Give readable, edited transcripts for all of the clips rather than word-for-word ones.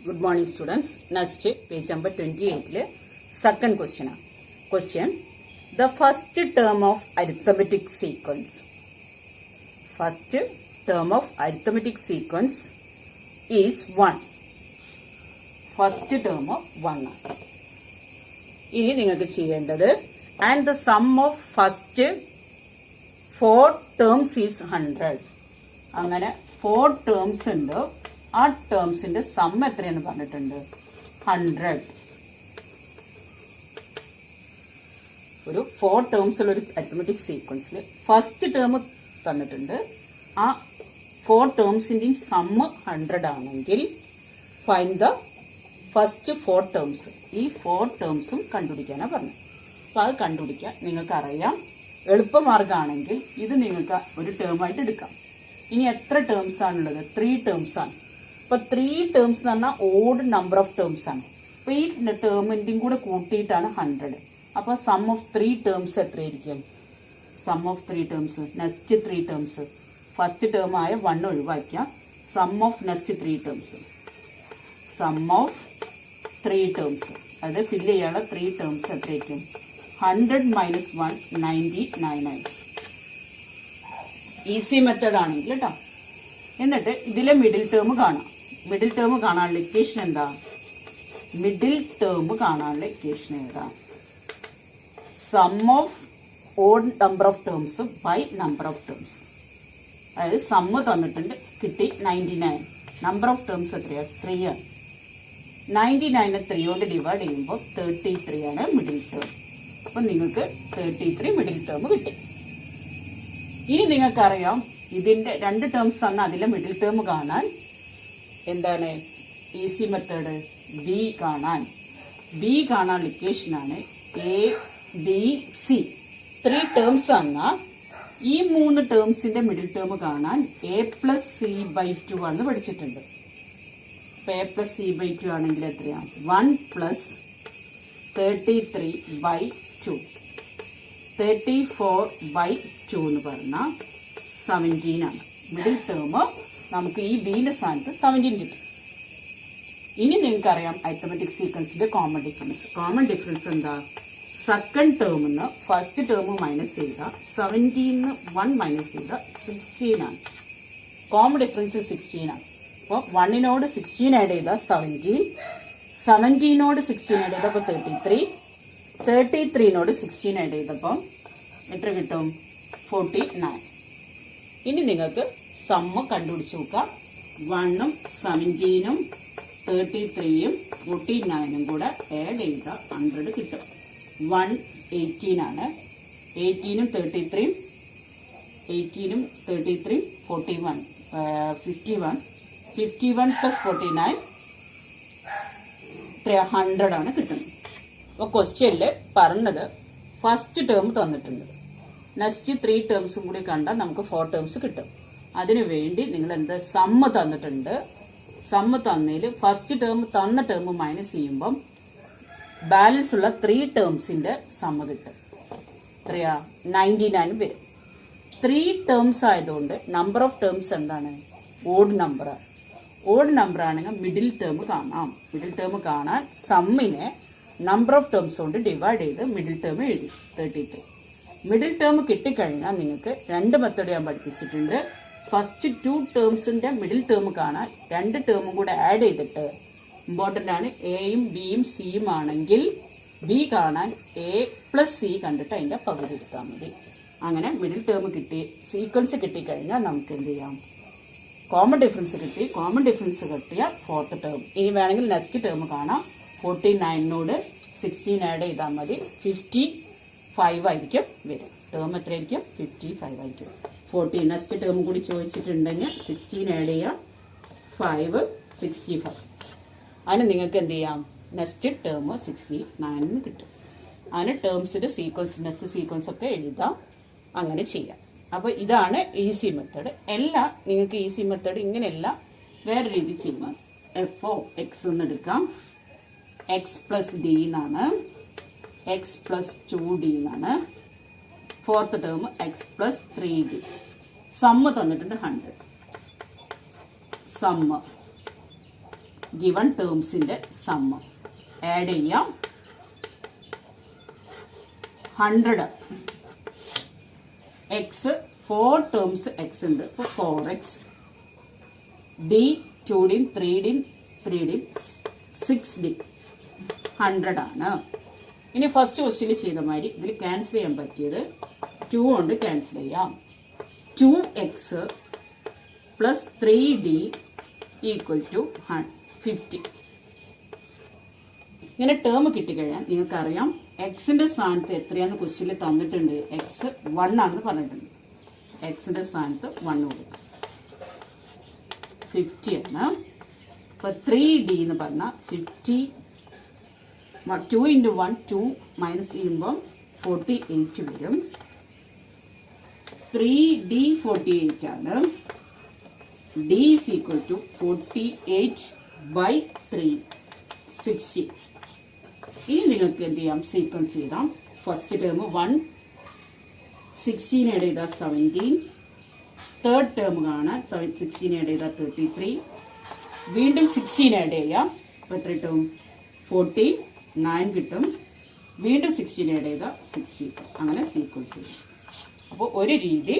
Good morning, students. Next, page number 28. Second question. Question: the first term of arithmetic sequence. First term of arithmetic sequence is 1. First term of 1. ഇനി നിങ്ങൾക്ക് ചെയ്യേണ്ടത് and the sum of first 4 terms is 100. അങ്ങനെ 4 terms ഉണ്ട്. ആ ടേംസിന്റെ some എത്രയെന്ന് പറഞ്ഞിട്ടുണ്ട് 100. ഒരു 4 terms ഉള്ള ഒരു അരിത്മെറ്റിക് സീക്വൻസിൽ ഫസ്റ്റ് ടേം തന്നിട്ടുണ്ട്. ആ 4 ടേംസിന്റെയും സം 100 ആണെങ്കിൽ ഫൈൻഡ് ദ ഫസ്റ്റ് 4 ടേംസ്. ഈ 4 ടേംസും കണ്ടുപിടിക്കാനാണ് പറഞ്ഞത്. അപ്പൊ അത് കണ്ടുപിടിക്കാൻ നിങ്ങൾക്ക് അറിയാം. എളുപ്പമാർഗമാണെങ്കിൽ ഇത് നിങ്ങൾക്ക് ഒരു ടേമായിട്ട് എടുക്കാം. ഇനി എത്ര ടേംസ് ആണുള്ളത്? 3 ടേംസ് ആണ്. അപ്പൊ 3 ടേംസ് എന്ന് പറഞ്ഞാൽ ഓഡ് നമ്പർ ഓഫ് ടേംസ് ആണ്. അപ്പൊ ഈ ടേമിന്റെയും കൂടെ കൂട്ടിയിട്ടാണ് 100. അപ്പൊ സം ഓഫ് 3 ടേംസ് എത്രയായിരിക്കും? Sum of 3 terms next 3 terms first term ആയ 1 ഒഴിവാക്കിയ sum of next 3 terms sum of 3 terms അത് ഫില്ല് ചെയ്യാനുള്ള 3 ടേംസ് എത്രയായിരിക്കും? 100 മൈനസ് 1 99 ആയി. ഈസി മെത്തേഡ് ആണെങ്കിൽ കേട്ടോ. എന്നിട്ട് ഇതിലെ മിഡിൽ ടേം കാണാം. മിഡിൽ ടേം കാണാനുള്ള ഇക്വേഷൻ എന്താ? മിഡിൽ ടേം കാണാനുള്ള ഇക്വേഷൻ ഏതാ? Sum of odd number of terms by number of terms. അതായത് സമ്മ് തന്നിട്ടുണ്ട്, കിട്ടി 99. നമ്പർ ഓഫ് ടേംസ് എത്രയാ? 3 ആണ്. 99 3 കൊണ്ട് ഡിവൈഡ് ചെയ്യുമ്പോൾ 33 ആണ് മിഡിൽ ടേം. അപ്പൊ നിങ്ങൾക്ക് 33 മിഡിൽ ടേം കിട്ടി. ഇനി നിങ്ങൾക്കറിയാം ഇതിന്റെ 2 ടേംസ് ആണ്. അതിലെ മിഡിൽ ടേം കാണാൻ എന്താണ് ഈസി മെത്തേഡ്? ബി കാണാൻ ഇക്വേഷനാണ് എ ബി സി. 3 ടേംസ് ആണ്. ഈ 3 ടേംസിന്റെ മിഡിൽ ടേം കാണാൻ എ പ്ലസ് സി ബൈ 2 ആണെന്ന് പഠിച്ചിട്ടുണ്ട്. അപ്പൊ എ പ്ലസ് സി ബൈ 2 ആണെങ്കിൽ എത്രയാണ്? 1 പ്ലസ് 33 ബൈ 2. 34 ബൈ 2 എന്ന് പറഞ്ഞാൽ 17 ആണ്. മിഡിൽ ടേം നമുക്ക് ഈ ബിന്റെ സ്ഥാനത്ത് 17 കിട്ടും. ഇനി നിങ്ങൾക്കറിയാം അരിത്മെറ്റിക് സീക്വൻസിന്റെ കോമൺ ഡിഫറൻസ് എന്താ? സെക്കൻഡ് ടേമിന്ന് ഫസ്റ്റ് ടേം മൈനസ് ചെയ്ത 17 1 മൈനസ് ചെയ്ത 16 ആണ്. കോമൺ ഡിഫറൻസ് 16 ആണ്. അപ്പോൾ 1നോട് 16 ആഡ് ചെയ്ത 17, 17നോട് 16 ആഡ് ചെയ്തപ്പോൾ 33, 33നോട് 16 ആഡ് ചെയ്തപ്പോൾ എത്ര കിട്ടും? 49. ഇനി നിങ്ങൾക്ക് സമ്മ് കണ്ടുപിടിച്ച് നോക്കാം. 1ഉം 17ഉം 33ഉം 49ഉം കൂടെ ആഡ് ചെയ്ത 100 കിട്ടും. 1 18 ആണ്. 18ഉം 33ഉം 41 51 പ്ലസ് 49 100 ആണ് കിട്ടുന്നത്. അപ്പോൾ ക്വസ്റ്റ്യനിൽ പറഞ്ഞത് ഫസ്റ്റ് ടേം തന്നിട്ടുണ്ട്. നെക്സ്റ്റ് 3 ടേംസും കൂടി കണ്ടാൽ നമുക്ക് 4 ടേംസ് കിട്ടും. അതിനു വേണ്ടി നിങ്ങൾ എന്താ സമ്മ് തന്നിട്ടുണ്ട്. സമ്മ് തന്നതിൽ ഫസ്റ്റ് ടേം തന്ന ടേം മൈനസ് ചെയ്യുമ്പം ബാലൻസ് ഉള്ള 3 ടേംസിന്റെ സമ്മ് കിട്ടും. എത്രയാ? 99 വരും. 3 ടേംസ് ആയതുകൊണ്ട് നമ്പർ ഓഫ് ടേംസ് എന്താണ്? Odd number. ഓഡ് നമ്പർ ആണെങ്കിൽ മിഡിൽ ടേം കാണാം. മിഡിൽ ടേം കാണാൻ സമ്മിനെ നമ്പർ ഓഫ് ടേംസ് കൊണ്ട് ഡിവൈഡ് ചെയ്ത് മിഡിൽ ടേം എഴുതി 33. മിഡിൽ ടേം കിട്ടിക്കഴിഞ്ഞാൽ നിങ്ങൾക്ക് 2 മെത്തേഡ് ഞാൻ പഠിപ്പിച്ചിട്ടുണ്ട്. ഫസ്റ്റ് 2 ടേംസിന്റെ മിഡിൽ ടേം കാണാൻ 2 ടേമും കൂടെ ആഡ് ചെയ്തിട്ട് ഇമ്പോർട്ടൻ്റ് ആണ്. എയും ബിയും സിയും ആണെങ്കിൽ ബി കാണാൻ എ പ്ലസ് സി കണ്ടിട്ട് അതിന്റെ പകുതി എടുത്താൽ മതി. അങ്ങനെ മിഡിൽ ടേം കിട്ടി, സീക്വൻസ് കിട്ടിക്കഴിഞ്ഞാൽ നമുക്ക് എന്ത് ചെയ്യാം? കോമൺ ഡിഫറൻസ് കിട്ടി. കോമൺ ഡിഫറൻസ് കിട്ടിയ 4th ടേം. ഇനി വേണമെങ്കിൽ നെക്സ്റ്റ് ടേം കാണാം. 49നോട് 16 ആഡ് ചെയ്താൽ മതി. 55 ആയിരിക്കും വരും. ടേം എത്രയായിരിക്കും? 55 ആയിരിക്കും. 14 നെക്സ്റ്റ് ടേം കൂടി ചോദിച്ചിട്ടുണ്ടെങ്കിൽ 16 ആഡ് ചെയ്യാം. 5 65. അതിന് നിങ്ങൾക്ക് എന്ത് ചെയ്യാം? നെക്സ്റ്റ് ടേം 69 കിട്ടും. അതിന് ടേംസിന്റെ സീക്വൻസ് നെക്സ്റ്റ് സീക്വൻസ് ഒക്കെ എഴുതാം. അങ്ങനെ ചെയ്യാം. അപ്പോൾ ഇതാണ് ഈസി മെത്തേഡ്. എല്ലാം നിങ്ങൾക്ക് ഈസി മെത്തേഡ് ഇങ്ങനെയല്ല വേറെ രീതി ചെയ്യാം. എഫ് ഓ എക്സ് എന്ന് എടുക്കാം. എക്സ് പ്ലസ് ഡി എന്നാണ്. എക്സ് പ്ലസ് 2d എന്നാണ്. 4th term x plus 3d. Sum തന്നിട്ടുണ്ട് 100. സമ്മ് ഗിവൺ ടേംസിന്റെ സമ്മ് ആഡ് ചെയ്യാം. 100 എക്സ് 4 ടേംസ് എക്സ് ഉണ്ട്. അപ്പോൾ 4x D 2D 3D 3D 6D 100 ആണ്. ഇനി ഫസ്റ്റ് ക്വസ്റ്റ്യനിൽ ചെയ്ത മാതിരി ഇതിൽ ക്യാൻസൽ ചെയ്യാൻ പറ്റിയത് 2 കൊണ്ട് ക്യാൻസൽ ചെയ്യാം. 2x plus 3D equal to 50. ഇങ്ങനെ ടേം കിട്ടിക്കഴിഞ്ഞാൽ നിങ്ങൾക്കറിയാം എക്സിന്റെ സ്ഥാനത്ത് എത്രയാന്ന് ക്വസ്റ്റ്യനിൽ തന്നിട്ടുണ്ട്. എക്സ് 1 ആണെന്ന് പറഞ്ഞിട്ടുണ്ട്. എക്സിന്റെ സ്ഥാനത്ത് 1 കൊടുക്കാം. 50 ആണ്. അപ്പൊ 3D എന്ന് പറഞ്ഞാൽ 50 2 × 1 2 മൈനസ് ചെയ്യുമ്പോൾ 48 വരും. 3D 48 ആണ്. D is equal to 48/3 60. ഇനി നിങ്ങൾക്ക് എന്ത് ചെയ്യാം? സീക്വൻസ് ചെയ്താം. ഫസ്റ്റ് ടേം 1 16 ആഡ് ചെയ്താൽ 17. തേർഡ് ടേം കാണാൻ 16 ആഡ് ചെയ്താൽ 33. വീണ്ടും 16 ആഡ് ചെയ്യാം. അപ്പോൾ എത്ര കിട്ടും? 49 കിട്ടും. വീണ്ടും 16 ആഡ് ചെയ്താൽ 60 കിട്ടും. അങ്ങനെ സീക്വൻസ് ചെയ്യും. അപ്പോൾ ഒരു രീതി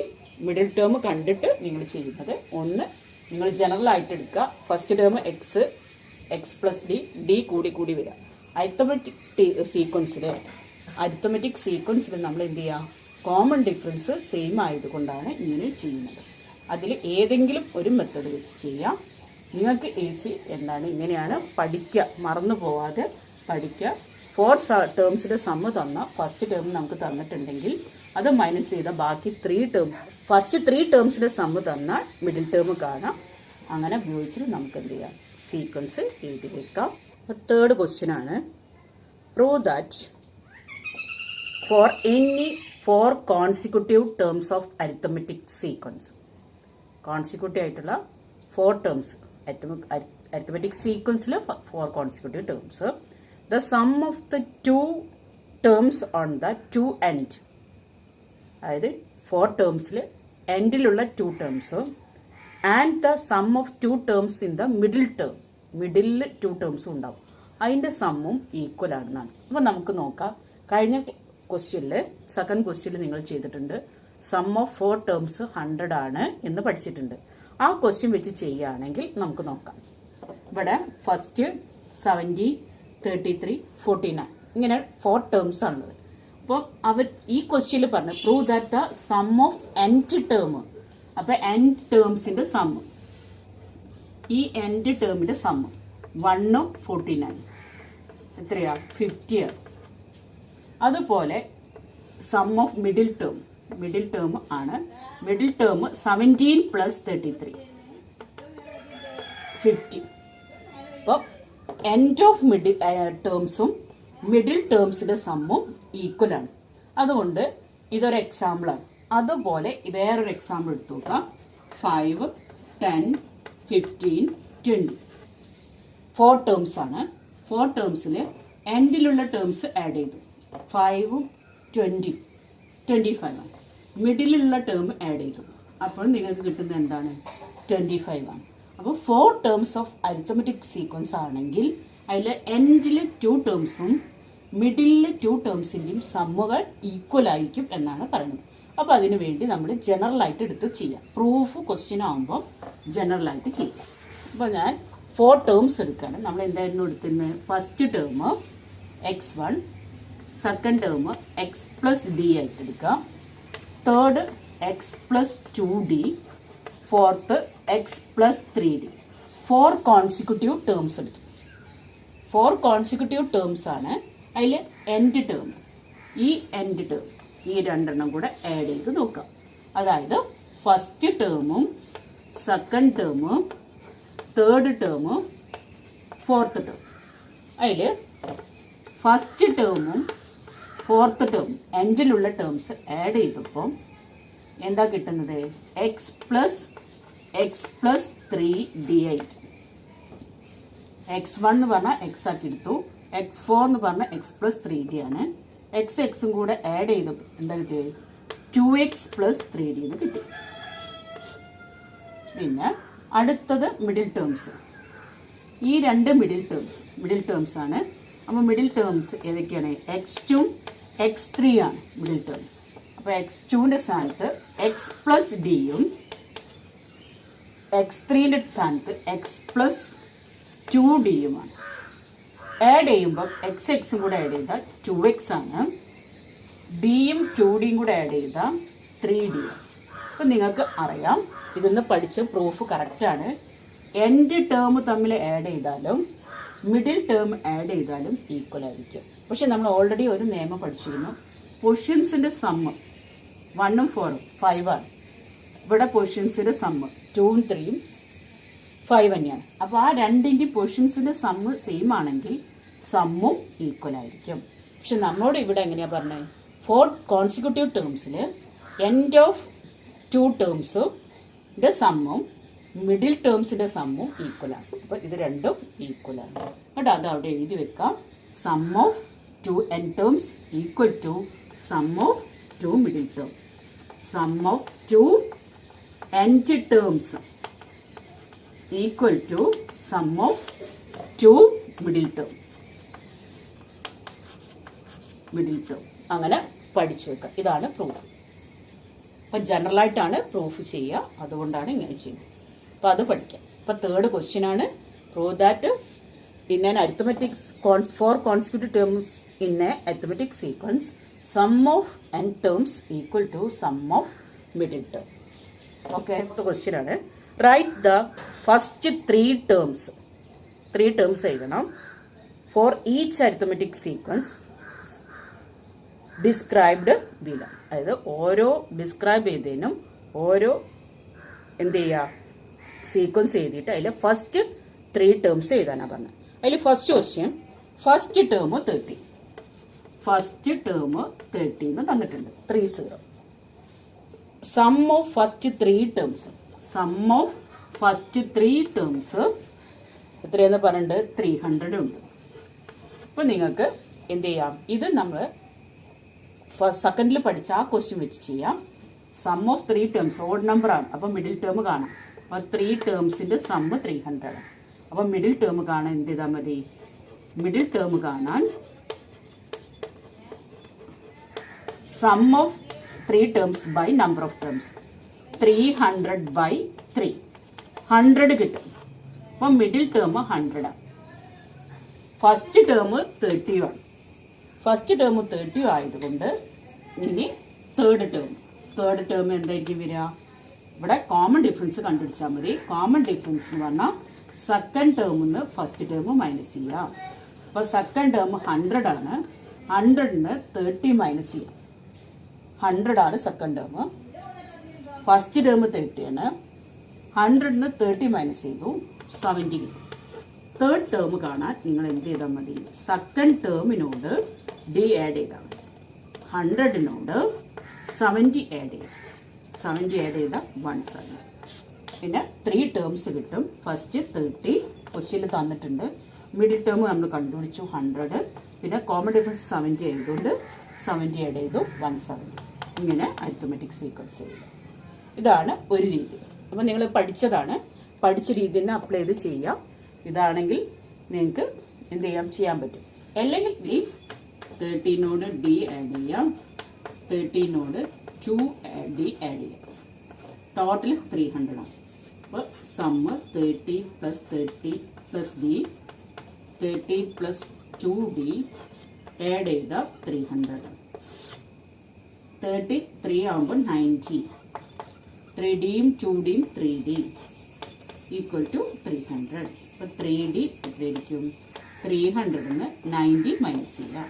മിഡിൽ ടേം കണ്ടിട്ട് നിങ്ങൾ ചെയ്യുന്നത്, ഒന്ന് നിങ്ങൾ ജനറൽ ആയിട്ട് എടുക്കുക. First term x plus D കൂടി കൂടി വരിക. അരിത്തമെറ്റിക് സീക്വൻസിൽ നമ്മൾ എന്ത് ചെയ്യുക? കോമൺ ഡിഫറൻസ് സെയിം ആയതുകൊണ്ടാണ് ഇങ്ങനെ ചെയ്യുന്നത്. അതിൽ ഏതെങ്കിലും ഒരു മെത്തേഡ് വെച്ച് ചെയ്യാം. നിങ്ങൾക്ക് ഈസി എന്താണ്? ഇങ്ങനെയാണ് പഠിക്കുക. മറന്നു പോവാതെ പഠിക്കുക. 4 ടേംസിന്റെ സമ്മ് തന്ന ഫസ്റ്റ് ടേം നമുക്ക് തന്നിട്ടുണ്ടെങ്കിൽ അത് മൈനസ് ചെയ്ത ബാക്കി 3 ടേംസ്, ഫസ്റ്റ് 3 ടേംസിന്റെ സമ്മ് തന്നാൽ മിഡിൽ ടേം കാണാം. അങ്ങനെ ഉപയോഗിച്ചിട്ട് നമുക്ക് എന്ത് ചെയ്യാം? സീക്വൻസ് എഴുതി വെക്കാം. അപ്പോൾ തേർഡ് ക്വസ്റ്റ്യൻ ആണ്, prove that for any 4 consecutive terms of arithmetic sequence. Consecutive ആയിട്ടുള്ള 4 ടേംസ് അരിത്തമെറ്റിക് സീക്വൻസിൽ 4 consecutive terms. The sum of the 2 terms on the 2 end, അതായത് 4 ടേംസിൽ എൻഡിലുള്ള 2 terms and the sum of 2 terms in the middle term, മിഡിലിൽ 2 ടേംസും ഉണ്ടാവും. അതിൻ്റെ സമ്മും equal ആണെന്നാണ്. അപ്പോൾ നമുക്ക് നോക്കാം. കഴിഞ്ഞ ക്വസ്റ്റ്യനിൽ സെക്കൻഡ് ക്വസ്റ്റ്യനിൽ നിങ്ങൾ ചെയ്തിട്ടുണ്ട്. സം ഓഫ് 4 ടേംസ് 100 ആണ് എന്ന് പഠിച്ചിട്ടുണ്ട്. ആ ക്വസ്റ്റ്യൻ വെച്ച് ചെയ്യുകയാണെങ്കിൽ നമുക്ക് നോക്കാം. ഇവിടെ ഫസ്റ്റ് 70 33 49 ഇങ്ങനെ 4 ടേംസ് ആണുള്ളത്. അപ്പോൾ അവർ ഈ ക്വസ്റ്റ്യനിൽ പറഞ്ഞു prove that the sum of end term. അപ്പോൾ എൻഡ് ടേംസിന്റെ സമ്മ്, ഈ എൻഡ് ടേമിന്റെ സമ്മ് 1 49 എത്രയാ? 50 ആണ്. അതുപോലെ സം ഓഫ് മിഡിൽ ടേം ആണ്. Middle term 17 plus 33 50. അപ്പോൾ എൻഡ് ഓഫ് മിഡിൽ ടേംസും മിഡിൽ ടേംസിന്റെ സമ്മും ഈക്വൽ ആണ്. അതുകൊണ്ട് ഇതൊരു എക്സാമ്പിളാണ്. അതുപോലെ വേറൊരു എക്സാമ്പിൾ എടുത്തു നോക്കാം. 5 10 15 20 4 ടേംസ് ആണ്. 4 ടേംസിൽ എൻഡിലുള്ള ടേംസ് ആഡ് ചെയ്തു. 5 20 25 ആണ്. മിഡിലുള്ള ടേം ആഡ് ചെയ്തു. അപ്പോൾ നിങ്ങൾക്ക് കിട്ടുന്നത് എന്താണ്? 25 ആണ്. അപ്പോൾ 4 ടേംസ് ഓഫ് അരിത്തമെറ്റിക് സീക്വൻസ് ആണെങ്കിൽ അതിൽ എൻഡിൽ 2 ടേംസും മിഡിലിൽ 2 ടേംസിൻ്റെയും സമ്മുകൾ ഈക്വൽ ആയിരിക്കും എന്നാണ് പറയുന്നത്. അപ്പോൾ അതിനു വേണ്ടി നമ്മൾ ജനറൽ ആയിട്ട് എടുത്ത് ചെയ്യാം. പ്രൂഫ് ക്വസ്റ്റ്യൻ ആകുമ്പോൾ ജനറൽ ആയിട്ട് ചെയ്യാം. അപ്പോൾ ഞാൻ 4 ടേംസ് എടുക്കുകയാണ്. നമ്മൾ എന്തായിരുന്നു എടുത്തിരുന്നത്? First term x1, second term x plus D ആയിട്ട് എടുക്കാം. Third x plus 2D, fourth x plus 3D. 4 consecutive terms എടുത്തു. 4 കോൺസിക്യൂട്ടീവ് ടേംസ് ആണ്. അതിൽ എൻഡ് ടേം, ഈ എൻഡ് ടേം, ഈ രണ്ടെണ്ണം കൂടെ ആഡ് ചെയ്ത് നോക്കാം. അതായത് ഫസ്റ്റ് ടേമും സെക്കൻഡ് ടേമും തേർഡ് ടേമും ഫോർത്ത് ടേം. അതിൽ ഫസ്റ്റ് ടേമും ഫോർത്ത് ടേം എൻഡിലുള്ള ടേംസ് ആഡ് ചെയ്തപ്പോൾ എന്താ കിട്ടുന്നത്? എക്സ് പ്ലസ് 3D ആയിട്ട്. x1 എന്ന് പറഞ്ഞാൽ എക്സ് ആക്കി എടുത്തു. x4 എന്ന് പറഞ്ഞാൽ എക്സ് പ്ലസ് 3D ആണ്. എക്സും കൂടെ ആഡ് ചെയ്തപ്പോൾ എന്താ കിട്ടിയത്? 2x പ്ലസ് 3D എന്ന് കിട്ടി. പിന്നെ അടുത്തത് മിഡിൽ ടേംസ്. ഈ രണ്ട് മിഡിൽ ടേംസ് ആണ്. അപ്പോൾ മിഡിൽ ടേംസ് ഏതൊക്കെയാണ്? x2 x3 ആണ് മിഡിൽ ടേം. അപ്പോൾ x2ന്റെ സ്ഥാനത്ത് x പ്ലസ് ഡിയും x3ന്റെ സ്ഥാനത്ത് x പ്ലസ് 2dയുമാണ്. ആഡ് ചെയ്യുമ്പോൾ എക്സും കൂടെ ആഡ് ചെയ്താൽ 2x ആണ്. ഡിയും 2dയും കൂടെ ആഡ് ചെയ്താൽ 3d. അപ്പം നിങ്ങൾക്ക് അറിയാം, ഇതൊന്ന് പഠിച്ച് പ്രൂഫ് കറക്റ്റാണ്. എൻഡ് ടേം തമ്മിൽ ആഡ് ചെയ്താലും മിഡിൽ ടേം ആഡ് ചെയ്താലും ഈക്വൽ ആയിരിക്കും. പക്ഷെ നമ്മൾ ഓൾറെഡി ഒരു നിയമം പഠിച്ചിരുന്നു. പൊസിഷൻസിൻ്റെ സമ്മ് 1ഉം 4ഉം 5 ആണ്. ഇവിടെ പൊസിഷൻസിൻ്റെ സമ്മ് 2ഉം 3ഉം 5 തന്നെയാണ്. അപ്പോൾ ആ രണ്ടിൻ്റെ പൊസിഷൻസിൻ്റെ സമ്മ് സെയിം ആണെങ്കിൽ സമ്മും ഈക്വൽ ആയിരിക്കും. പക്ഷെ നമ്മളോട് ഇവിടെ എങ്ങനെയാണ് പറഞ്ഞത്? 4 കോൺസിക്യൂട്ടീവ് ടേംസിൽ എൻഡ് ഓഫ് 2 ടേംസിൻ്റെ സമ്മും മിഡിൽ ടേംസിൻ്റെ സമ്മും ഈക്വലാണ്. അപ്പോൾ ഇത് രണ്ടും ഈക്വലാണ്. കേട്ടോ, അത് അവിടെ എഴുതി വെക്കാം. Sum of 2 end terms equal to sum of 2 middle term. Sum of 2 end terms equal to sum of 2 middle term. അങ്ങനെ പഠിച്ചു വെക്കുക. ഇതാണ് പ്രൂഫ്. അപ്പം ജനറലായിട്ടാണ് പ്രൂഫ് ചെയ്യുക, അതുകൊണ്ടാണ് ഇങ്ങനെ ചെയ്യുന്നത്. അപ്പോൾ അത് പഠിക്കാം. അപ്പോൾ തേർഡ് ക്വസ്റ്റ്യൻ ആണ്, prove that in an arithmetic 4 consecutive terms in a arithmetic sequence sum of n terms equal to sum of middle term. Okay, question ആണ്. റൈറ്റ് ദ ഫസ്റ്റ് 3 ടേംസ് എഴുതണം. For each arithmetic sequence described below. അതായത് ഓരോ describe ചെയ്തതിനും ഓരോ എന്ത് ചെയ്യുക, sequence എഴുതിയിട്ട് അതിൽ first 3 terms എഴുതാനാണ് പറഞ്ഞത്. അതിൽ first question, first term 30. First term 30 എന്ന് തന്നിട്ടുണ്ട്. 30. Sum of first 3 terms. Sum of first 3 terms എത്രയെന്ന് പറഞ്ഞിട്ട് 300 ഉണ്ട്. അപ്പോൾ നിങ്ങൾക്ക് എന്ത് ചെയ്യാം, ഇത് നമ്മൾ സെക്കൻഡിൽ പഠിച്ച ആ ക്വസ്റ്റ്യൻ വെച്ച് ചെയ്യാം. Sum of 3 terms odd number ആണ്. അപ്പം മിഡിൽ ടേം കാണാം. അപ്പോൾ 3 ടേംസിൻ്റെ സമ്മ് 300 ആണ്. അപ്പം മിഡിൽ ടേം കാണാൻ എന്ത് ചെയ്താൽ മതി? മിഡിൽ ടേം കാണാൻ sum of 3 terms by number of terms 300/3 100 കിട്ടും. അപ്പം മിഡിൽ ടേം 100 ആണ്. ഫസ്റ്റ് ടേം 30 ആണ്. ഫസ്റ്റ് ടേം 30 ആയതുകൊണ്ട് ഇനി തേർഡ് ടേം എന്തായിരിക്കും വരിക? ഇവിടെ കോമൺ ഡിഫറൻസ് കണ്ടുപിടിച്ചാൽ മതി. കോമൺ ഡിഫറൻസ് എന്ന് പറഞ്ഞാൽ സെക്കൻഡ് ടേമിൽ നിന്ന് ഫസ്റ്റ് ടേം മൈനസ് ചെയ്യാം. അപ്പോൾ സെക്കൻഡ് ടേം 100 ആണ്. 100-ന് 30 മൈനസ് ചെയ്യാം. 100 ആണ് സെക്കൻഡ് ടേം. ഫസ്റ്റ് ടേം 30 ആണ്. 100-ന് 30 മൈനസ് ചെയ്തു 70 കിട്ടും. തേർഡ് ടേം കാണാൻ നിങ്ങൾ എന്ത് ചെയ്താൽ മതി? സെക്കൻഡ് ടേമിനോട് ഡി ആഡ് ചെയ്താൽ മതി. 100-നോട് 70 ആഡ് ചെയ്യും. 70 ആഡ് ചെയ്താൽ 170. പിന്നെ 3 ടേംസ് കിട്ടും. ഫസ്റ്റ് 30 ക്വസ്റ്റ്യനിൽ തന്നിട്ടുണ്ട്. മിഡിൽ ടേം നമ്മൾ കണ്ടുപിടിച്ചു 100. പിന്നെ കോമൺ ഡിഫറൻസ് 70 ആയതുകൊണ്ട് 70 ആഡ് ചെയ്തു 170. ഇങ്ങനെ അരിത്തമെറ്റിക് സീക്വൻസ് ചെയ്തു. ഇതാണ് ഒരു രീതി. അപ്പോൾ നിങ്ങൾ പഠിച്ചതാണ്. പഠിച്ച രീതി തന്നെ അപ്ലൈ ചെയ്ത് ചെയ്യാം. ഇതാണെങ്കിൽ നിങ്ങൾക്ക് എന്ത് ചെയ്യാൻ പറ്റും. അല്ലെങ്കിൽ ഈ 30-നോട് ഡി ആഡ് ചെയ്യാം. 30-നോട് 2d ആഡ് ചെയ്യാം. ടോട്ടൽ 300 ആണ്. അപ്പോൾ സമ്മ് 30 + 30 + d 30 + 2d ആഡ് ചെയ്താൽ 300. 33 ആകുമ്പോൾ 90. 3dയും 2dയും 3d ഈക്വൽ ടു 300. അപ്പോൾ 3d എത്രയായിരിക്കും? 300-ന് 90 മൈനസ് ചെയ്യാം.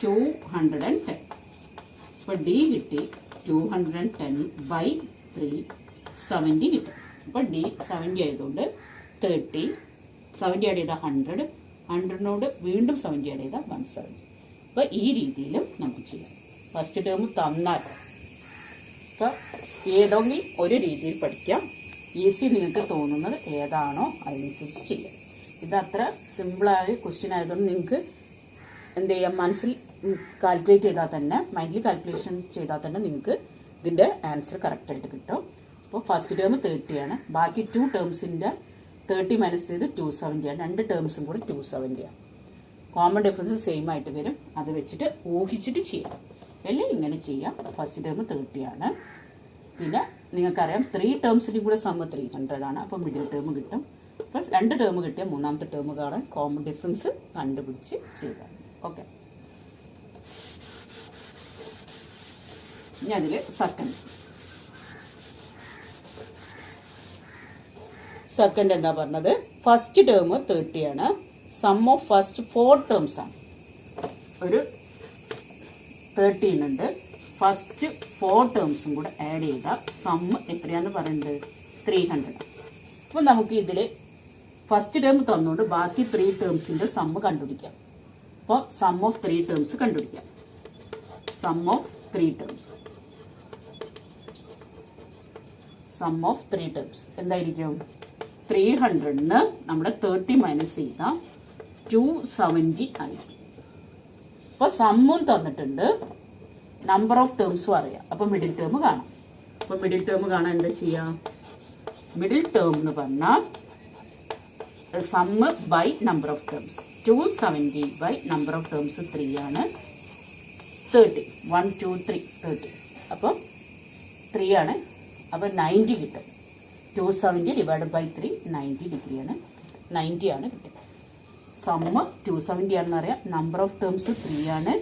210. അപ്പോൾ d കിട്ടി 210/3 70 കിട്ടും. അപ്പോൾ d 70 ആയതുകൊണ്ട് 30 70 ആഡ് ചെയ്താൽ 100. 100-നോട് വീണ്ടും 70 ആഡ് ചെയ്താൽ 170. അപ്പോൾ ഈ രീതിയിലും നമുക്ക് ചെയ്യാം. ഫസ്റ്റ് ടേം തന്നാൽ അപ്പോൾ ഏതെങ്കിലും ഒരു രീതിയിൽ പഠിക്കാം. ഈസി നിങ്ങൾക്ക് തോന്നുന്നത് ഏതാണോ അതിനനുസരിച്ച് ചെയ്യാം. ഇതത്ര സിമ്പിളായ ക്വസ്റ്റ്യൻ ആയതുകൊണ്ട് നിങ്ങൾക്ക് എന്ത് ചെയ്യാം, മനസ്സിൽ കാൽക്കുലേറ്റ് ചെയ്താൽ തന്നെ, മൈൻഡിൽ കാൽക്കുലേഷൻ ചെയ്താൽ തന്നെ നിങ്ങൾക്ക് ഇതിൻ്റെ ആൻസർ കറക്റ്റായിട്ട് കിട്ടും. അപ്പോൾ ഫസ്റ്റ് ടേം 30 ആണ്. ബാക്കി 2 ടേംസിൻ്റെ 30 മൈനസ് ചെയ്ത് 270 ആണ്. രണ്ട് ടേംസും കൂടി 270 ആണ്. കോമൺ ഡിഫറൻസ് സെയിം ആയിട്ട് വരും. അത് വെച്ചിട്ട് ഊഹിച്ചിട്ട് ചെയ്യാം. അല്ലെങ്കിൽ ഇങ്ങനെ ചെയ്യാം. ഫസ്റ്റ് ടേം 30 ആണ്. പിന്നെ നിങ്ങൾക്കറിയാം 3 ടേംസിനും കൂടെ സമ്മ 300 ആണ്. അപ്പോൾ മിഡിൽ ടേം കിട്ടും. പ്ലസ് 2 ടേം കിട്ടിയ മൂന്നാമത്തെ ടേം കാണാൻ കോമൺ ഡിഫറൻസ് കണ്ടുപിടിച്ച് ചെയ്താൽ. ഓക്കെ, ഇനി അതിൽ സെക്കൻഡ് എന്താ പറഞ്ഞത്? ഫസ്റ്റ് ടേം 30 ആണ്. സം ഓഫ് ഫസ്റ്റ് 4 ടേംസ് ആണ്. ഒരു 13 ഉണ്ട്. ഫസ്റ്റ് 4 ടേംസും കൂടെ ആഡ് ചെയ്താൽ സം എത്രയാന്ന് പറയുന്നത്? 300. അപ്പോൾ നമുക്ക് ഇതിൽ ഫസ്റ്റ് ടേം തന്നുകൊണ്ട് ബാക്കി 3 ടേംസിന്റെ സമ്മ് കണ്ടുപിടിക്കാം. അപ്പോൾ സം ഓഫ് 3 ടേംസ് കണ്ടുപിടിക്കാം. സം ഓഫ് 3 ടേംസ് എന്തായിരിക്കും? 300ന് നമ്മുടെ 30 മൈനസ് ചെയ്താൽ 270 ആയിരിക്കും. അപ്പോൾ സമ്മും തന്നിട്ടുണ്ട്, നമ്പർ ഓഫ് ടേംസും അറിയാം. അപ്പോൾ മിഡിൽ ടേം കാണാം. അപ്പോൾ മിഡിൽ ടേം കാണാൻ എന്താ ചെയ്യാം? മിഡിൽ ടേം എന്ന് പറഞ്ഞാൽ sum by number of terms. 270 by number of terms 3 ആണ്. 30 1 2 3 30. അപ്പം 3 ആണ്. അപ്പം 90 കിട്ടും. 270 ഡിവൈഡ് ബൈ 3 90 ഡിഗ്രിയാണ്. 90 ആണ് കിട്ടുക. സമ്മ് 270 ആണെന്ന് അറിയാം. നമ്പർ ഓഫ് ടേംസ് 3 ആണ്.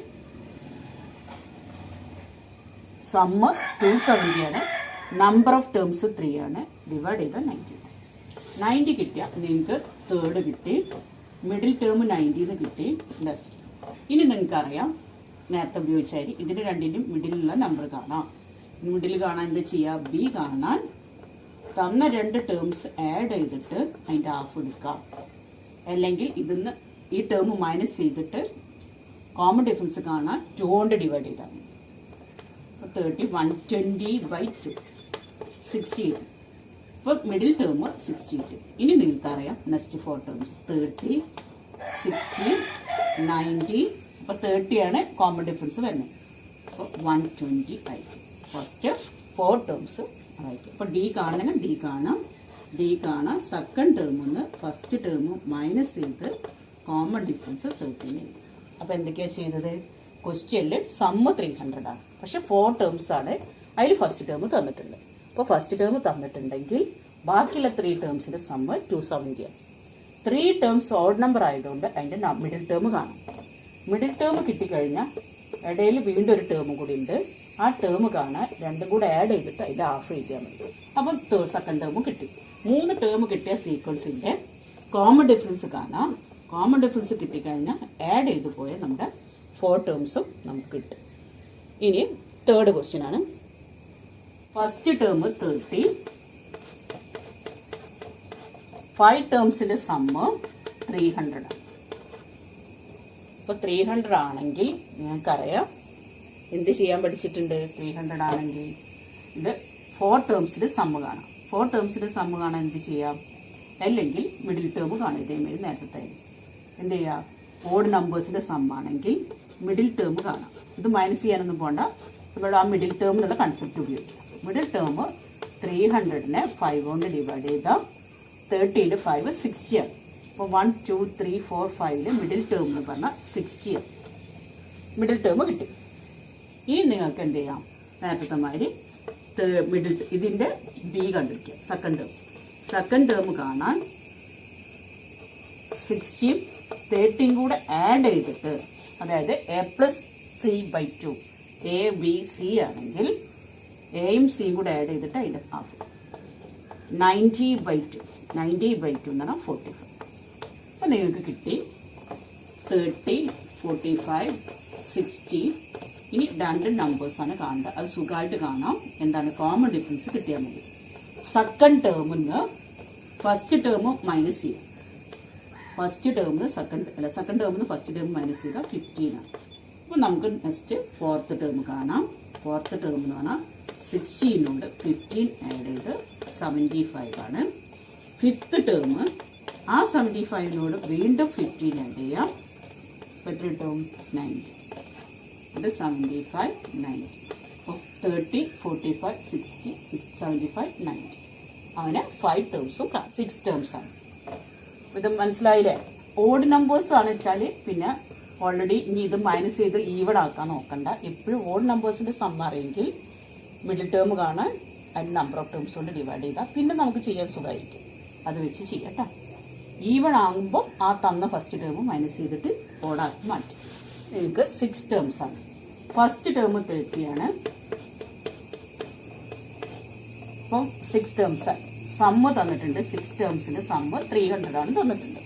സമ്മ് 270 ആണ്. നമ്പർ ഓഫ് ടേംസ് 3 ആണ്. ഡിവൈഡ് ചെയ്താൽ 90 കിട്ടിയ നിങ്ങൾക്ക് തേർഡ് കിട്ടി. മിഡിൽ ടേം 90 കിട്ടി. നെക്സ്റ്റ് ഇനി നിങ്ങൾക്കറിയാം നേരത്തെ ഉപയോഗിച്ചായി ഇതിന് രണ്ടിനും മിഡിലുള്ള നമ്പർ കാണാം. മിഡിൽ കാണാൻ എന്താ ചെയ്യുക? ബി കാണാൻ തന്ന 2 ടേംസ് ആഡ് ചെയ്തിട്ട് അതിൻ്റെ ഹാഫ് എടുക്കാം. അല്ലെങ്കിൽ ഇതിന്ന് ഈ ടേം മൈനസ് ചെയ്തിട്ട് കോമൺ ഡിഫറൻസ് കാണാൻ 2 കൊണ്ട് ഡിവൈഡ് ചെയ്താൽ 30 120 ബൈ 2 60. ഇപ്പോൾ മിഡിൽ ടേം 60. ഇനി നിങ്ങൾക്കറിയാം നെക്സ്റ്റ് 4 ടേംസ് 30 60 90. അപ്പോൾ 30 ആണ് കോമൺ ഡിഫറൻസ് വരുന്നത്. അപ്പോൾ 120 ആയിരിക്കും. ഫസ്റ്റ് 4 ടേംസ് ആയിരിക്കും. അപ്പോൾ ഡി കാണണമെങ്കിൽ ഡി കാണാം. സെക്കൻഡ് ടേമിന്ന് ഫസ്റ്റ് ടേം മൈനസ് ചെയ്ത് കോമൺ ഡിഫറൻസ് 13. അപ്പോൾ എന്തൊക്കെയാണ് ചെയ്തത്? ക്വസ്റ്റ്യനിൽ സമ്മ് 300 ആണ്. പക്ഷെ 4 ടേംസ് ആണ്. അതിൽ ഫസ്റ്റ് ടേം തന്നിട്ടുണ്ട്. അപ്പോൾ ഫസ്റ്റ് ടേം തന്നിട്ടുണ്ടെങ്കിൽ ബാക്കിയുള്ള 3 ടേംസിന്റെ സമ്മ് 270 ആണ്. 3 ടേംസ് ഓഡ് നമ്പർ ആയതുകൊണ്ട് അതിൻ്റെ മിഡിൽ ടേം കാണാം. മിഡിൽ ടേം കിട്ടിക്കഴിഞ്ഞാൽ ഇടയിൽ വീണ്ടും ഒരു ടേമും കൂടി ഉണ്ട്. ആ ടേം കാണാൻ രണ്ടും കൂടെ ആഡ് ചെയ്തിട്ട് അതിൻ്റെ ഹാഫ് എഴുതിയാൽ മതി. അപ്പം സെക്കൻഡ് ടേമും കിട്ടി. 3 ടേം കിട്ടിയ സീക്വൻസിന്റെ കോമൺ ഡിഫറൻസ് കാണാം. കോമൺ ഡിഫറൻസ് കിട്ടിക്കഴിഞ്ഞാൽ ആഡ് ചെയ്ത് പോയ നമ്മുടെ 4 ടേംസും നമുക്ക് കിട്ടും. ഇനി തേർഡ് ക്വസ്റ്റ്യൻ ആണ്. First term 30. 5 ടേംസിന്റെ സമ്മ് 300 ആണ്. അപ്പോൾ 300 ആണെങ്കിൽ നിങ്ങൾക്കറിയാം എന്ത് ചെയ്യാൻ പഠിച്ചിട്ടുണ്ട്? 300 ആണെങ്കിൽ ഇത് 4 ടേംസിന്റെ സമ്മ് കാണാം. 4 ടേംസിന്റെ സമ്മ് കാണാൻ എന്ത് ചെയ്യാം? അല്ലെങ്കിൽ മിഡിൽ ടേം കാണാം. ഇതേമാതിരി നേരത്തെ എന്ത് ചെയ്യാം? ഓഡ് നമ്പേഴ്സിന്റെ സമ്മാണെങ്കിൽ മിഡിൽ ടേം കാണാം. ഇത് മൈനസ് ചെയ്യാനൊന്നും പോകണ്ട. ഇവിടെ ആ മിഡിൽ ടേം എന്നുള്ള കൺസെപ്റ്റ് ഉപയോഗിക്കാം. മിഡിൽ ടേം 300നെ 5 കൊണ്ട് ഡിവൈഡ് ചെയ്താൽ 30 5 60 ആണ്. അപ്പോൾ 1 2 3 4 5 മിഡിൽ ടേം എന്ന് പറഞ്ഞാൽ 60 ആണ്. മിഡിൽ ടേം കിട്ടി. ഇനി നിങ്ങൾക്ക് എന്ത് ചെയ്യാം? നേരത്തെ മാതിരി മിഡിൽ ഇതിൻ്റെ ബി കണ്ടുപിടിക്കുക. സെക്കൻഡ് ടേം കാണാൻ 60 30 കൂടെ ആഡ് ചെയ്തിട്ട്, അതായത് A plus C by 2 A B C ആണെങ്കിൽ എയും സിയും കൂടെ ആഡ് ചെയ്തിട്ട് അതിൻ്റെ ഹാഫ് 90 ബൈ 2 എന്ന് പറഞ്ഞാൽ 45. അപ്പം നിങ്ങൾക്ക് കിട്ടി 30 45 60. ഇനി 2 നമ്പേഴ്സാണ് കാണേണ്ടത്. അത് സുഖമായിട്ട് കാണാം. എന്താണ് കോമൺ ഡിഫറൻസ് കിട്ടിയാൽ മതി. സെക്കൻഡ് ടേമിന്ന് ഫസ്റ്റ് ടേം മൈനസ് ചെയ്യാം. ഫസ്റ്റ് ടേമിന് സെക്കൻഡ് ടേമിന് ഫസ്റ്റ് ടേം മൈനസ് ചെയ്താൽ 15 ആണ്. അപ്പോൾ നമുക്ക് നെക്സ്റ്റ് 4th ടേം കാണാം. 4th ടേം എന്ന് പറഞ്ഞാൽ 16 15 ആഡ് ചെയ്ത് 75 ആണ്. 5th ടേം ആ 75 വീണ്ടും 15 ആഡ് ചെയ്യാം. എത്ര കിട്ടും? 90. ഇത് 75 90. അപ്പോൾ 30 45 60 75 90. അങ്ങനെ 5 ടേംസും 6 ടേംസാണ്. ഇത് മനസ്സിലായില്ലേ? ഓഡ് നമ്പേഴ്സ് ആണ് വെച്ചാൽ പിന്നെ ഓൾറെഡി ഇനി ഇത് മൈനസ് ചെയ്ത് ഈവൺ ആക്കാൻ നോക്കണ്ട. എപ്പോഴും ഓഡ് നമ്പേഴ്സിന്റെ സം അറിയെങ്കിൽ മിഡിൽ ടേം കാണാൻ അതിന് നമ്പർ ഓഫ് ടേംസ് കൊണ്ട് ഡിവൈഡ് ചെയ്താൽ പിന്നെ നമുക്ക് ചെയ്യാൻ സുഖമായിരിക്കും. അത് വെച്ച് ചെയ്യട്ടോ. ഈവൺ ആകുമ്പോൾ ആ തന്ന ഫസ്റ്റ് ടേം മൈനസ് ചെയ്തിട്ട് ഓടാക്കി മാറ്റി. നിങ്ങൾക്ക് 6 ടേംസ് ആണ്. ഫസ്റ്റ് ടേം 30 ആണ്. അപ്പം 6 ടേംസ് സമ്മ് തന്നിട്ടുണ്ട്. 6 ടേംസിന്റെ സമ്മ് 300 ആണ് തന്നിട്ടുണ്ട്.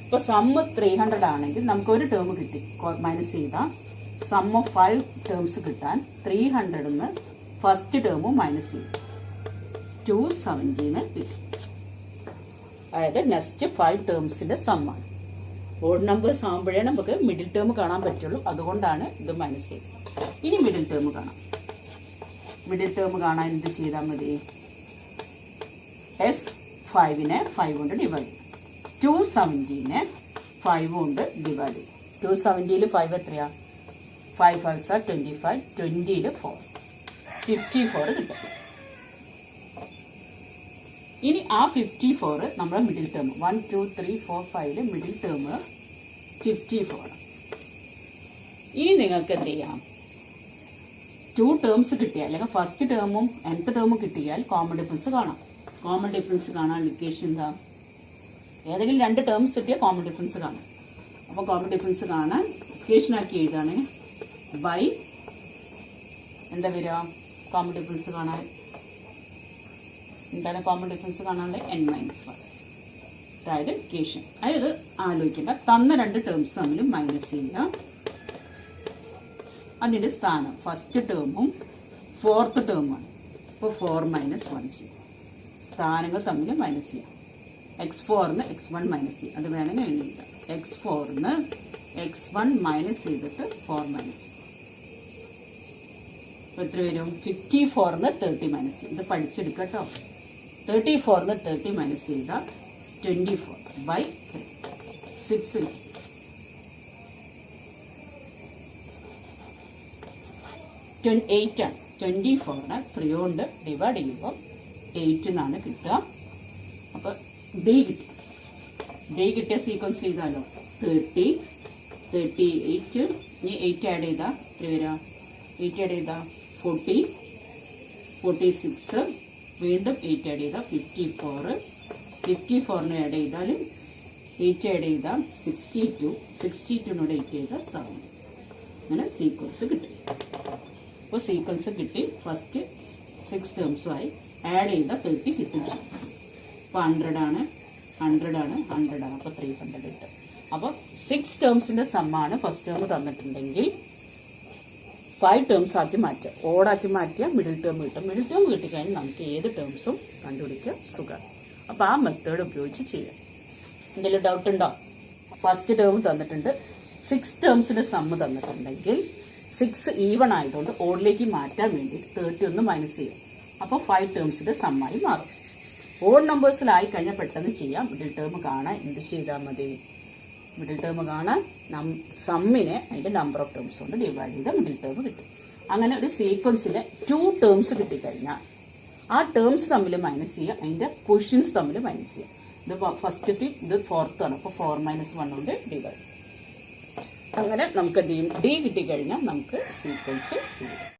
ഇപ്പൊ സമ്മ് 300 ആണെങ്കിൽ നമുക്ക് ഒരു ടേം കിട്ടി മൈനസ് ചെയ്താൽ സം ഓഫ് 5 ടേംസ് കിട്ടാൻ 300 ഫസ്റ്റ് ടേമും മൈനസ് ചെയ്യും 270 കിട്ടി. അതായത് നെക്സ്റ്റ് 5 ടേംസിന്റെ സമ്മാണ്. ഓഡ് നമ്പേഴ്സ് ആകുമ്പോഴേ നമുക്ക് മിഡിൽ ടേം കാണാൻ പറ്റുള്ളൂ. അതുകൊണ്ടാണ് ഇത് മൈനസ് ചെയ്യുന്നത്. ഇനി മിഡിൽ ടേം കാണാം. മിഡിൽ ടേം കാണാൻ എന്ത് ചെയ്താൽ മതി? S5നെ 5 കൊണ്ട് ഡിവൈഡ് ചെയ്യും. 270നെ 5 കൊണ്ട് ഡിവൈഡ് ചെയ്യും. 270 5 എത്രയാ? 5 5 25, 20 4, 54 കിട്ടും. ഇനി ആ 54 നമ്മുടെ മിഡിൽ ടേം 1 2 3 4 5 മിഡിൽ ടേം 54. ഇനി നിങ്ങൾക്ക് എന്ത് ചെയ്യാം? 2 ടേംസ് കിട്ടിയാൽ അല്ലെങ്കിൽ ഫസ്റ്റ് ടേമും nth ടേമും കിട്ടിയാൽ കോമൺ ഡിഫറൻസ് കാണാം. കോമൺ ഡിഫറൻസ് കാണാൻ ഇക്വേഷൻ എന്താ? ഏതെങ്കിലും 2 ടേംസ് കിട്ടിയാൽ കോമൺ ഡിഫറൻസ് കാണാം. അപ്പോൾ കോമൺ ഡിഫറൻസ് കാണാൻ ഇക്വേഷൻ ആക്കി എഴുതാണ് ബൈ എന്താ വരിക? കോമൺ ഡിഫറൻസ് കാണാൻ എന്താണ് കോമൺ ഡിഫറൻസ് കാണാനുള്ള n-1. അതായത് ഇക്വേഷൻ. അതായത് ആലോചിക്കേണ്ട തന്ന 2 ടേംസ് തമ്മിൽ മൈനസ് ചെയ്യുക. അതിന്റെ സ്ഥാനം ഫസ്റ്റ് ടേമും 4th ടേമുമാണ്. അപ്പോൾ 4 - 1 ചെയ്യും. സ്ഥാനങ്ങൾ തമ്മിൽ മൈനസ് ചെയ്യാം. x4ന് x1 മൈനസ് ചെയ്യും. അത് വേണമെങ്കിൽ എഴുതിയില്ല. x4ന് x1 മൈനസ് ചെയ്തിട്ട് 4 മൈനസ് ചെയ്യും. എത്ര വരും? 54ന് 30 മൈനസ് ചെയ്യും. ഇത് പഠിച്ചെടുക്കട്ടോ. 34ന് 30 മൈനസ് ചെയ്താൽ 24/6 8 ആണ്. 24നെ 3 കൊണ്ട് ഡിവൈഡ് ചെയ്യുമ്പോൾ 8 എന്നാണ് കിട്ടുക. അപ്പൊ ഡി കിട്ടി. ഡി കിട്ടിയ സീക്വൻസ് ചെയ്താലോ 30 38 ഇനി 8 ആഡ് ചെയ്താൽ എത്ര വരാം? 8 ആഡ് ചെയ്താൽ 40 46 വീണ്ടും 8 ആഡ് ചെയ്താൽ 54 54ന് ആഡ് ചെയ്താലും 8 ആഡ് ചെയ്താൽ 62 62നോട് 8 ചെയ്താൽ 7. അങ്ങനെ സീക്വൻസ് കിട്ടി. അപ്പോൾ സീക്വൻസ് കിട്ടി. ഫസ്റ്റ് 6 ടേംസുമായി ആഡ് ചെയ്താൽ 30 കിട്ടും. അപ്പോൾ 100 ആണ് 100 ആണ് 100 ആണ്. അപ്പോൾ 300 കിട്ടും. അപ്പോൾ 6 ടേംസിന്റെ സമ്മാണ് ഫസ്റ്റ് ടേം തന്നിട്ടുണ്ടെങ്കിൽ 5 ടേംസ് ആക്കി മാറ്റുക. ഓടാക്കി മാറ്റിയാൽ മിഡിൽ ടേം കിട്ടും. മിഡിൽ ടേം കിട്ടിക്കഴിഞ്ഞാൽ നമുക്ക് ഏത് ടേംസും കണ്ടുപിടിക്കുക സുഖം. അപ്പോൾ ആ മെത്തേഡ് ഉപയോഗിച്ച് ചെയ്യാം. എന്തെങ്കിലും ഡൗട്ട് ഉണ്ടോ? ഫസ്റ്റ് ടേം തന്നിട്ടുണ്ട്. 6 ടേംസിന്റെ സമ്മ് തന്നിട്ടുണ്ടെങ്കിൽ 6 ഈവൺ ആയതുകൊണ്ട് ഓഡിലേക്ക് മാറ്റാൻ വേണ്ടി 31 മൈനസ് ചെയ്യാം. അപ്പോൾ 5 ടേംസിന്റെ സമ്മായി മാറും. ഓഡ് നമ്പേഴ്സിലായി കഴിഞ്ഞാൽ പെട്ടെന്ന് ചെയ്യാം. മിഡിൽ ടേം കാണാൻ എന്ത് ചെയ്താൽ മതി? മിഡിൽ ടേം കാണാൻ സമ്മിനെ അതിന്റെ നമ്പർ ഓഫ് ടേംസ് കൊണ്ട് ഡിവൈഡ് ചെയ്ത് മിഡിൽ ടേം കിട്ടും. അങ്ങനെ ഒരു സീക്വൻസിലെ 2 ടേംസ് കിട്ടിക്കഴിഞ്ഞാൽ ആ ടേംസ് തമ്മിൽ മൈനസ് ചെയ്യുക. അതിന്റെ ക്വസ്റ്റ്യൻസ് തമ്മിൽ മൈനസ് ചെയ്യുക. ഇത് ഫസ്റ്റ് ഇത് 4th ആണ്. അപ്പോൾ 4 - 1 കൊണ്ട് ഡിവൈഡ്. അങ്ങനെ നമുക്ക് എന്ത് ചെയ്യും? ഡി കിട്ടിക്കഴിഞ്ഞാൽ നമുക്ക് സീക്വൻസ് കിട്ടും.